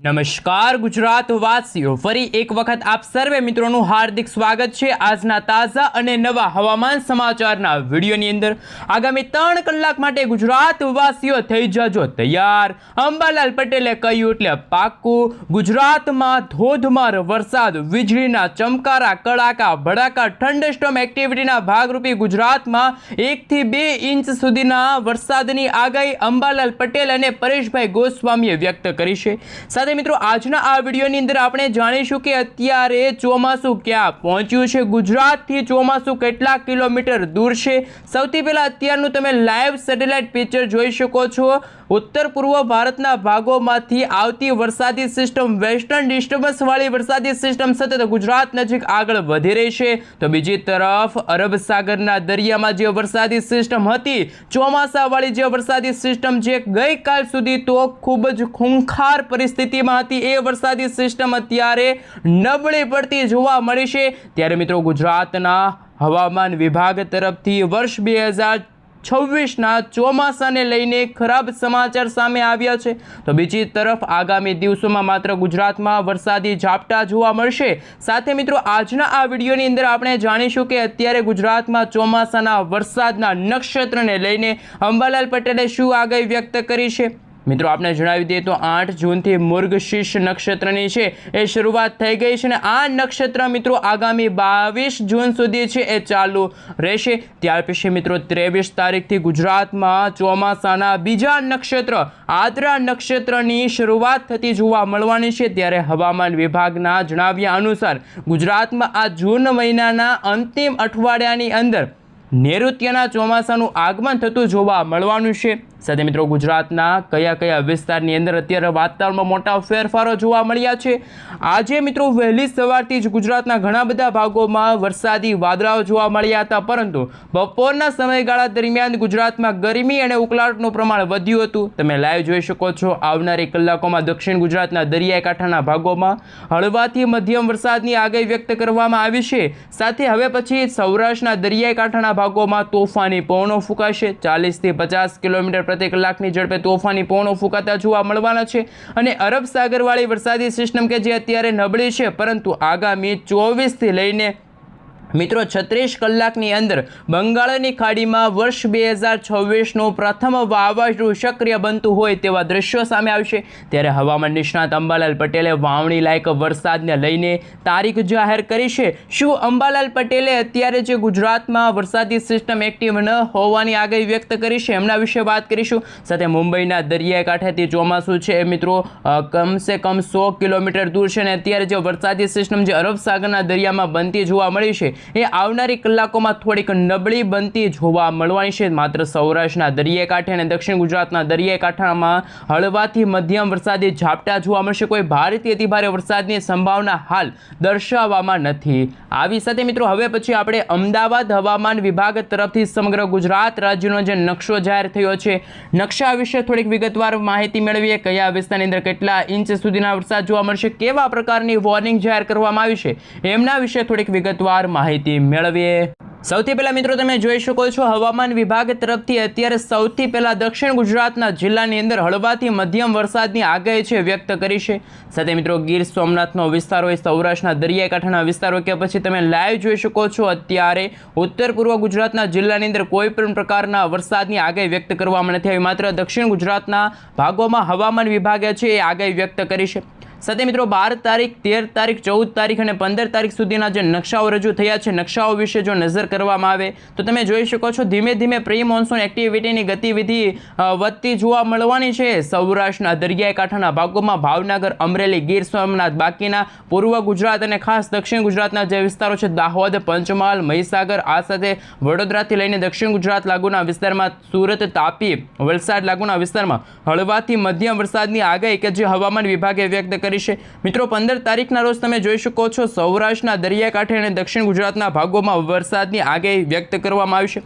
નમસ્કાર ગુજરાતવાસીઓ, ફરી એક વખત આપ સર્વે મિત્રોનું હાર્દિક સ્વાગત છે આજના તાજા અને નવા હવામાન સમાચારના વિડીયોની અંદર। આગામી 3 કલાક માટે ગુજરાતવાસીઓ થઈ જજો તૈયાર। અંબાલાલ પટેલે કહ્યું એટલે પાક્કું, ગુજરાતમાં ધોધમાર વરસાદ, વીજળીના ચમકારા, કડાકા ભડાકા, થંડરસ્ટોર્મ એક્ટિવિટીના ભાગરૂપે ગુજરાતમાં 1 થી 2 ઇંચ સુધીના વરસાદની આગાહી અંબાલાલ પટેલ અને પરેશભાઈ ગોસ્વામીએ વ્યક્ત કરી છે। સાથે મિત્રો આજના આ વિડીયોની અંદર આપણે જાણીશું કે અત્યારે ચોમાસું ક્યાં પહોંચ્યું છે, ગુજરાતથી ચોમાસું કેટલા કિલોમીટર દૂર છે। સૌથી પહેલા અત્યારનું તમે લાઈવ સેટેલાઇટ પિક્ચર જોઈ શકો છો। ઉત્તર પૂર્વ ભારતના ભાગોમાંથી આવતી વરસાદી સિસ્ટમ, વેસ્ટર્ન ડિસ્ટર્બન્સ વાળી વરસાદી સિસ્ટમ સતત ગુજરાત નજીક આગળ વધી રહી છે, તો બીજી તરફ અરબ સાગરના દરિયામાં જે વરસાદી સિસ્ટમ હતી, ચોમાસાવાળી જે વરસાદી સિસ્ટમ જે ગઈકાલ સુધી તો ખૂબ જ ખૂંખાર પરિસ્થિતિમાં હતી, એ વરસાદી સિસ્ટમ અત્યારે નબળી પડતી જોવા મળી છે। ત્યારે મિત્રો ગુજરાતના હવામાન વિભાગ તરફથી વર્ષ 2026ના ચોમાસાને લઈને ખરાબ સમાચાર સામે આવ્યા છે, તો બીજી તરફ આગામી દિવસોમાં માત્ર ગુજરાતમાં વરસાદી ઝાપટા જોવા મળશે। સાથે મિત્રો આજના આ વિડીયોની અંદર આપણે જાણીશું કે અત્યારે ગુજરાતમાં ચોમાસાના વરસાદના નક્ષત્રને લઈને અંબાલાલ પટેલે શું આગાહી વ્યક્ત કરી છે। મિત્રો આપણે જણાવી દઈએ તો 8 જૂનથી મૃગશીર્ષ નક્ષત્રની છે એ શરૂઆત થઈ ગઈ છે અને આ નક્ષત્ર મિત્રો આગામી 22 જૂન સુધી છે એ ચાલુ રહેશે। ત્યાર પછી મિત્રો 23 તારીખથી ગુજરાતમાં ચોમાસાના બીજા નક્ષત્ર આદ્રા નક્ષત્રની શરૂઆત થતી જોવા મળવાની છે। ત્યારે હવામાન વિભાગના જણાવ્યા અનુસાર ગુજરાતમાં આ જૂન મહિનાના અંતિમ અઠવાડિયાની અંદર નૈઋત્યના ચોમાસાનું આગમન થતું જોવા મળવાનું છે। સાથે મિત્રો ગુજરાતના કયા કયા વિસ્તારની અંદર અત્યારે વાતાવરણમાં મોટા ફેરફારો જોવા મળ્યા છે। આજે મિત્રો વહેલી સવારથી જ ગુજરાતના ઘણા બધા ભાગોમાં વરસાદી વાદળાઓ જોવા મળ્યા હતા, પરંતુ બપોરના સમયગાળા દરમિયાન ગુજરાતમાં ગરમી અને ઉકળાટનું પ્રમાણ વધ્યું હતું। તમે લાઈવ જોઈ શકો છો। આવનારી કલાકોમાં દક્ષિણ ગુજરાતના દરિયાઈ કાંઠાના ભાગોમાં હળવાથી મધ્યમ વરસાદની આગાહી વ્યક્ત કરવામાં આવી છે। સાથે હવે પછી સૌરાષ્ટ્રના દરિયાઈ કાંઠાના ભાગોમાં તોફાની પવનો ફૂંકાશે। 40 થી 50 કિલોમીટર પ્રતિ કલાકની ઝડપે તોફાની પવનો ફૂંકાતા જોવા મળવાના છે અને અરબ સાગરવાળી વરસાદી સિસ્ટમ કે જે અત્યારે નબળી છે, પરંતુ આગામી 24 થી લઈને મિત્રો 36 કલાકની અંદર બંગાળની ખાડીમાં વર્ષ 2026નું પ્રથમ વાવાઝોડું સક્રિય બનતું હોય તેવા દ્રશ્યો સામે આવશે। ત્યારે હવામાન નિષ્ણાત અંબાલાલ પટેલે વાવણી લાયક વરસાદને લઈને તારીખ જાહેર કરી છે। શું અંબાલાલ પટેલે અત્યારે જે ગુજરાતમાં વરસાદી સિસ્ટમ એક્ટિવ ન હોવાની આગાહી વ્યક્ત કરી છે, એમના વિશે વાત કરીશું। સાથે મુંબઈના દરિયાઈ કાંઠેથી ચોમાસું છે એ મિત્રો કમસે કમ 100 કિલોમીટર દૂર છે અને અત્યારે જે વરસાદી સિસ્ટમ જે અરબ સાગરના દરિયામાં બનતી જોવા મળી છે એ આવનારી કલાકોમાં થોડીક નબળી બનતી જોવા મળવાની છે। માત્ર સૌરાષ્ટ્રના દરિયાઈ કાંઠે અને દક્ષિણ ગુજરાતના દરિયાઈ કાંઠામાં હળવાથી મધ્યમ વરસાદી ઝાપટા જોવા મળશે। કોઈ ભારેથી અતિભારે વરસાદની સંભાવના હાલ દર્શાવવામાં નથી આવી। સાથે મિત્રો હવે પછી આપણે અમદાવાદ હવામાન વિભાગ તરફથી સમગ્ર ગુજરાત રાજ્યનો જે નકશો જાહેર થયો છે, નકશા વિશે થોડીક વિગતવાર માહિતી મેળવીએ। કયા વિસ્તારની અંદર કેટલા ઇંચ સુધીના વરસાદ જોવા મળશે, કેવા પ્રકારની વોર્નિંગ જાહેર કરવામાં આવી છે, એમના વિશે થોડીક વિગતવાર માહિતી મેળવીએ। સૌથી પહેલા મિત્રો તમે જોઈ શકો છો હવામાન વિભાગ તરફથી અત્યારે સૌથી પહેલા દક્ષિણ ગુજરાતના જિલ્લાની અંદર હળવાથી મધ્યમ વરસાદની આગાહી છે વ્યક્ત કરી છે। સાથે મિત્રો ગીર સોમનાથનો વિસ્તાર હોય, સૌરાષ્ટ્રના દરિયાઈ કાંઠાના વિસ્તારો કે પછી તમે લાઈવ જોઈ શકો છો અત્યારે ઉત્તર પૂર્વ ગુજરાતના જિલ્લાની અંદર કોઈ પણ પ્રકારના વરસાદની આગાહી વ્યક્ત કરવામાં નથી આવી, માત્ર દક્ષિણ ગુજરાતના ભાગોમાં હવામાન વિભાગે છે એ આગાહી વ્યક્ત કરી છે। સાથે મિત્રો 12 તારીખ, 13 તારીખ, 14 તારીખ અને 15 તારીખ સુધીના જે નકશાઓ રજૂ થયા છે, નકશાઓ વિશે જો નજર કરવામાં આવે તો તમે જોઈ શકો છો ધીમે ધીમે પ્રી મોન્સૂન એક્ટિવિટીની ગતિવિધિ વધતી જોવા મળવાની છે। સૌરાષ્ટ્રના દરિયાઈ કાંઠાના ભાગોમાં ભાવનગર, અમરેલી, ગીર સોમનાથ, બાકીના પૂર્વ ગુજરાત અને ખાસ દક્ષિણ ગુજરાતના જે વિસ્તારો છે દાહોદ, પંચમહાલ, મહીસાગર, આ સાથે વડોદરાથી લઈને દક્ષિણ ગુજરાત લાગુના વિસ્તારમાં, સુરત, તાપી, વલસાડ લાગુના વિસ્તારમાં હળવાથી મધ્યમ વરસાદની આગાહી કે જે હવામાન વિભાગે વ્યક્ત કરી છે। મિત્રો 15 તારીખના રોજ તમે જોઈ શકો છો સૌરાષ્ટ્રના દરિયા કાંઠે અને દક્ષિણ ગુજરાતના ભાગોમાં વરસાદની આગાહી વ્યક્ત કરવામાં આવી છે।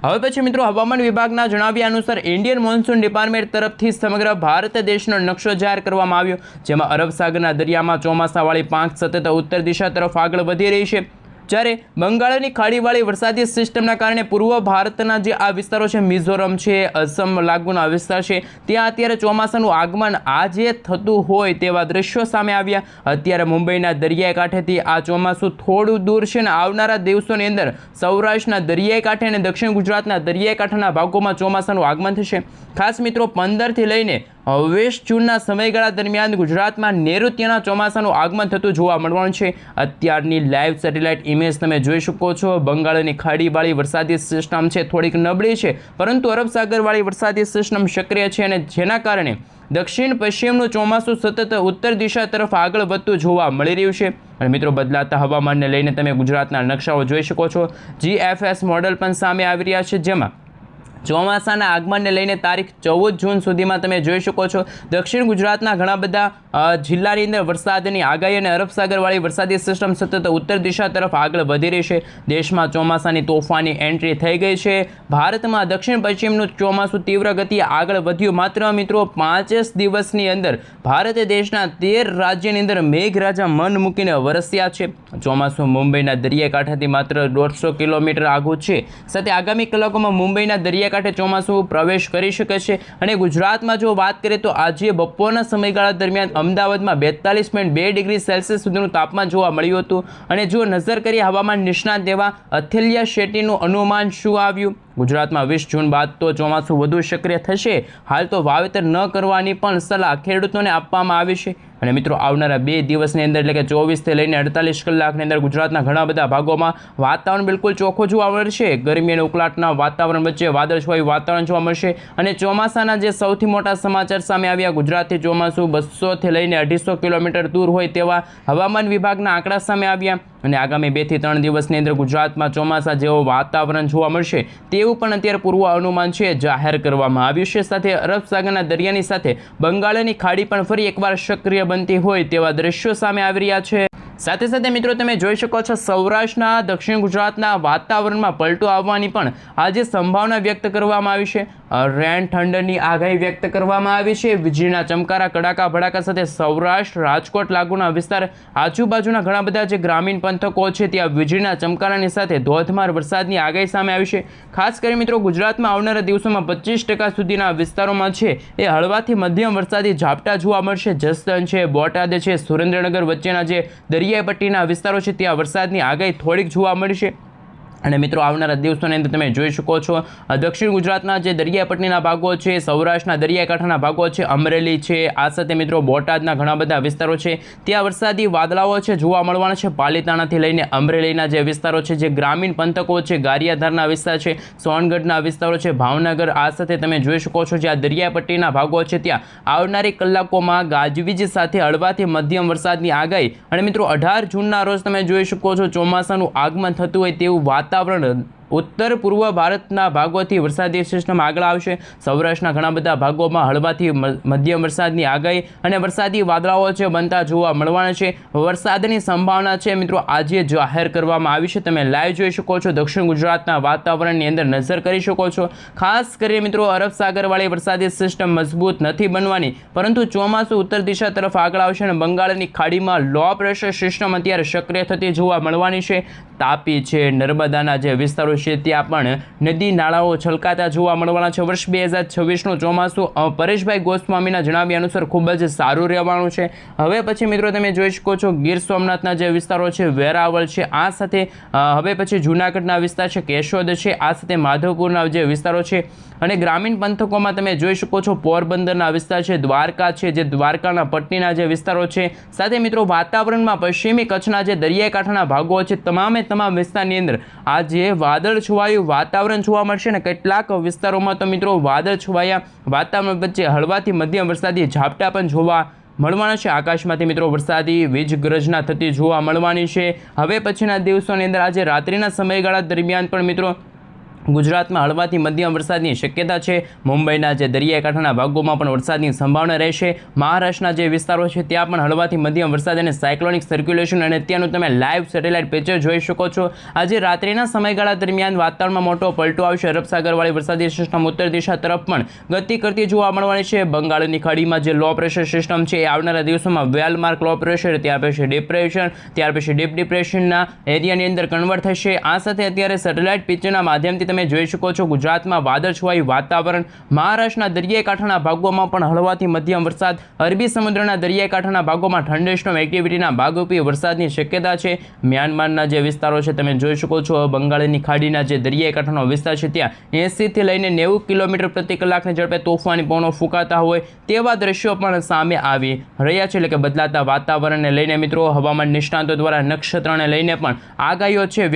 હવે પછી મિત્રો હવામાન વિભાગના જણાવ્યા અનુસાર ઇન્ડિયન મોન્સૂન ડિપાર્ટમેન્ટ તરફથી સમગ્ર ભારત દેશનો નકશો જાહેર કરવામાં આવ્યો, જેમાં અરબ સાગરના દરિયામાં ચોમાસાવાળી પાંખ સતત ઉત્તર દિશા તરફ આગળ વધી રહી છે। જ્યારે બંગાળની ખાડીવાળી વરસાદી સિસ્ટમના કારણે પૂર્વ ભારતના જે આ વિસ્તારો છે, મિઝોરમ છે, અસમ લાગુના વિસ્તાર છે, ત્યાં અત્યારે ચોમાસાનું આગમન આજે થતું હોય તેવા દ્રશ્યો સામે આવ્યા. અત્યારે મુંબઈના દરિયાઈ કાંઠેથી આ ચોમાસું થોડું દૂર છે ને આવનારા દિવસોની અંદર સૌરાષ્ટ્રના દરિયાઈ કાંઠે અને દક્ષિણ ગુજરાતના દરિયાઈ કાંઠાના ભાગોમાં ચોમાસાનું આગમન થશે. ખાસ મિત્રો 15થી લઈને 20 જૂનના સમયગાળા દરમિયાન ગુજરાતમાં નૈઋત્યના ચોમાસાનું આગમન થતું જોવા મળવાનું છે. અત્યારની લાઈવ સેટેલાઇટ ઇમેજ તમે જોઈ શકો છો. બંગાળની ખાડીવાળી વરસાદી સિસ્ટમ છે થોડીક નબળી છે, પરંતુ અરબ સાગરવાળી વરસાદી સિસ્ટમ સક્રિય છે અને જેના કારણે દક્ષિણ પશ્ચિમનું ચોમાસું સતત ઉત્તર દિશા તરફ આગળ વધતું જોવા મળી રહ્યું છે. અને મિત્રો બદલાતા હવામાનને લઈને તમે ગુજરાતના નકશાઓ જોઈ શકો છો. GFS મોડલ પણ સામે આવી રહ્યા છે, જેમાં ચોમાસાના આગમનને લઈને તારીખ 14 જૂન સુધીમાં તમે જોઈ શકો છો દક્ષિણ ગુજરાતના ઘણા બધા જિલ્લાની અંદર વરસાદની આગાહી અને અરબ સાગરવાળી વરસાદી સિસ્ટમ સતત ઉત્તર દિશા તરફ આગળ વધી રહી છે. દેશમાં ચોમાસાની તોફાની એન્ટ્રી થઈ ગઈ છે. ભારતમાં દક્ષિણ પશ્ચિમનું ચોમાસું તીવ્ર ગતિએ આગળ વધ્યું. માત્ર મિત્રો 5 દિવસની અંદર ભારત દેશના 13 રાજ્યની અંદર મેઘરાજા મન મૂકીને વરસ્યા છે. ચોમાસું મુંબઈના દરિયા કાંઠેથી માત્ર 150 કિલોમીટર આગું છે. સાથે આગામી કલાકોમાં મુંબઈના દરિયા કાંઠે ચોમાસું પ્રવેશ કરી શકે છે. અને ગુજરાતમાં જો વાત કરીએ તો આજે બપોરના સમયગાળા દરમિયાન અમદાવાદમાં 42.2 ડિગ્રી સેલ્સિયસ સુધીનું તાપમાન જોવા મળ્યું હતું. અને જો નજર કરીએ હવામાન નિષ્ણાત એવા અથિલ્યા શેટ્ટીનું અનુમાન શું આવ્યું? ગુજરાતમાં 20 જૂન બાદ તો ચોમાસું વધુ સક્રિય થશે. હાલ તો વાવેતર ન કરવાની પણ સલાહ ખેડૂતોને આપવામાં આવી છે. અને મિત્રો આવનારા 2 દિવસની અંદર એટલે કે 24થી લઈને 48 કલાકની અંદર ગુજરાતના ઘણા બધા ભાગોમાં વાતાવરણ બિલકુલ ચોખ્ખું જોવા મળશે. ગરમી અને ઉકળાટના વાતાવરણ વચ્ચે વાદળછાયું વાતાવરણ જોવા મળશે. અને ચોમાસાના જે સૌથી મોટા સમાચાર સામે આવ્યા, ગુજરાતથી ચોમાસું 200થી લઈને 250 કિલોમીટર દૂર હોય તેવા હવામાન વિભાગના આંકડા સામે આવ્યા. અને આગામી 2 થી 3 દિવસની અંદર ગુજરાતમાં ચોમાસા જેવો વાતાવરણ જોવા મળશે તેવું પણ અત્યારે પૂર્વ અનુમાન છે જાહેર કરવામાં આવ્યું છે. સાથે અરબ સાગરના દરિયાની સાથે બંગાળની ખાડી પણ ફરી એકવાર સક્રિય બનતી હોય તેવા દ્રશ્યો સામે આવી રહ્યા છે. સાથે સાથે મિત્રો તમે જોઈ શકો છો સૌરાષ્ટ્રના દક્ષિણ ગુજરાતના વાતાવરણમાં પલટો આવવાની પણ આજે સંભાવના વ્યક્ત કરવામાં આવી છે. રેન ઠંડની આગાહી વ્યક્ત કરવામાં આવી છે. વીજળીના ચમકારા કડાકા ભડાકા સાથે સૌરાષ્ટ્ર રાજકોટ લાગુના વિસ્તાર આજુબાજુના ઘણા બધા જે ગ્રામીણ પંથકો છે ત્યાં વીજળીના ચમકારાની સાથે ધોધમાર વરસાદની આગાહી સામે આવી છે. ખાસ કરી મિત્રો ગુજરાતમાં આવનારા દિવસોમાં 25% સુધીના વિસ્તારોમાં છે એ હળવાથી મધ્યમ વરસાદી ઝાપટા જોવા મળશે. જસદણ છે, બોટાદ છે, સુરેન્દ્રનગર વચ્ચેના જે દરિયાઈ પટ્ટીના વિસ્તારો છે ત્યાં વરસાદની આગાહી થોડીક જોવા મળશે. અને મિત્રો આવનારા દિવસોની અંદર તમે જોઈ શકો છો દક્ષિણ ગુજરાતના જે દરિયાપટ્ટીના ભાગો છે, સૌરાષ્ટ્રના દરિયાકાંઠાના ભાગો છે, અમરેલી છે, આ સાથે મિત્રો બોટાદના ઘણા બધા વિસ્તારો છે ત્યાં વરસાદી વાદળાઓ છે જોવા મળવાના છે. પાલીતાણાથી લઈને અમરેલીના જે વિસ્તારો છે, જે ગ્રામીણ પંથકો છે, ગારિયાધારના વિસ્તાર છે, સોનગઢના વિસ્તારો છે, ભાવનગર, આ સાથે તમે જોઈ શકો છો જ્યાં દરિયાપટ્ટીના ભાગો છે ત્યાં આવનારી કલાકોમાં ગાજવીજ સાથે હળવાથી મધ્યમ વરસાદની આગાહી. અને મિત્રો 18 જૂનના રોજ તમે જોઈ શકો છો ચોમાસાનું આગમન થતું હોય તેવું વાતાવરણ ઉત્તર પૂર્વ ભારતના ભાગોથી વરસાદી સિસ્ટમ આગળ આવશે. સૌરાષ્ટ્રના ઘણા બધા ભાગોમાં હળવાથી મધ્યમ વરસાદની આગાહી અને વરસાદી વાદળાઓ છે બનતા જોવા મળવાના છે. વરસાદની સંભાવના છે મિત્રો આજે જાહેર કરવામાં આવી છે. તમે લાઈવ જોઈ શકો છો. દક્ષિણ ગુજરાતના વાતાવરણની અંદર નજર કરી શકો છો. ખાસ કરીને મિત્રો અરબ સાગરવાળી વરસાદી સિસ્ટમ મજબૂત નથી બનવાની, પરંતુ ચોમાસું ઉત્તર દિશા તરફ આગળ આવશે અને બંગાળની ખાડીમાં લો પ્રેશર સિસ્ટમ અત્યારે સક્રિય થતી જોવા મળવાની છે. તાપી છે, નર્મદાના જે વિસ્તારો છે ત્યાં પણ નદી નાળાઓ છલકાતા જોવા મળવાના છે. વર્ષ 2026નું ચોમાસું પરેશભાઈ ગોસ્વામીના જણાવ્યા અનુસાર ખૂબ જ સારું રહેવાનું છે. હવે પછી મિત્રો તમે જોઈ શકો છો ગીર સોમનાથના જે વિસ્તારો છે, વેરાવળ છે, આ સાથે હવે પછી જૂનાગઢના વિસ્તાર છે, કેશોદ છે, આ સાથે માધવપુરના જે વિસ્તારો છે અને ગ્રામીણ પંથકોમાં તમે જોઈ શકો છો પોરબંદરના વિસ્તાર છે, દ્વારકા છે, જે દ્વારકાના પટ્ટીના જે વિસ્તારો છે, સાથે મિત્રો વાતાવરણમાં પશ્ચિમી કચ્છના જે દરિયાઈ કાંઠાના ભાગો છે તમામ વિસ્તારની અંદર આજે વાદળ છવાયું વાતાવરણ જોવા મળશે ને કેટલાક વિસ્તારોમાં તો મિત્રો વાદળ છવાયા વાતાવરણ વચ્ચે હળવાથી મધ્યમ વરસાદી ઝાપટા પણ જોવા મળવાના છે. આકાશમાંથી મિત્રો વરસાદી વીજ ગર્જના થતી જોવા મળવાની છે. હવે પછીના દિવસોની અંદર આજે રાત્રિના સમયગાળા દરમિયાન પણ મિત્રો ગુજરાતમાં હળવાથી મધ્યમ વરસાદની શક્યતા છે. મુંબઈના જે દરિયાઈ કાંઠાના ભાગોમાં પણ વરસાદની સંભાવના રહેશે. મહારાષ્ટ્રના જે વિસ્તારો છે ત્યાં પણ હળવાથી મધ્યમ વરસાદ અને સાયક્લોનિક સર્ક્યુલેશન અને અત્યારનું તમે લાઈવ સેટેલાઇટ પિક્ચર જોઈ શકો છો. આજે રાત્રિના સમયગાળા દરમિયાન વાતાવરણમાં મોટો પલટો આવશે. અરબ સાગરવાળી વરસાદી સિસ્ટમ ઉત્તર દિશા તરફ પણ ગતિ કરતી જોવા મળવાની છે. બંગાળની ખાડીમાં જે લો પ્રેશર સિસ્ટમ છે એ આવનારા દિવસોમાં વેલમાર્ક લો પ્રેશર, ત્યાર પછી ડિપ્રેશન, ત્યાર પછી ડીપ ડિપ્રેશનના એરિયાની અંદર કન્વર્ટ થશે. આ સાથે અત્યારે સેટેલાઇટ પિક્ચરના માધ્યમથી તમે જોઈ શકો છો ગુજરાતમાં વાદળછવાયું વાતાવરણ. મહારાષ્ટ્રના દરિયાઈ કાંઠાના ભાગોમાં પણ હળવાથી મધ્યમ વરસાદ. અરબી સમુદ્રના દરિયાઈ કાંઠાના ભાગોમાં થંડરસ્ટોર્મ એક્ટિવિટીના ભાગરૂપે વરસાદની શક્યતા છે. મ્યાનમારના જે વિસ્તારો છે તમે જોઈ શકો છો. બંગાળની ખાડીના જે દરિયાઈ કાંઠાનો વિસ્તાર છે ત્યાં 80 થી લઈને 90 કિલોમીટર પ્રતિ કલાકની ઝડપે તોફાની પવનો ફૂંકાતા હોય તેવા દ્રશ્યો પણ સામે આવી રહ્યા છે. એટલે કે બદલાતા વાતાવરણને લઈને મિત્રો હવામાન નિષ્ણાતો દ્વારા નક્ષત્રને લઈને પણ આગાહીઓ છે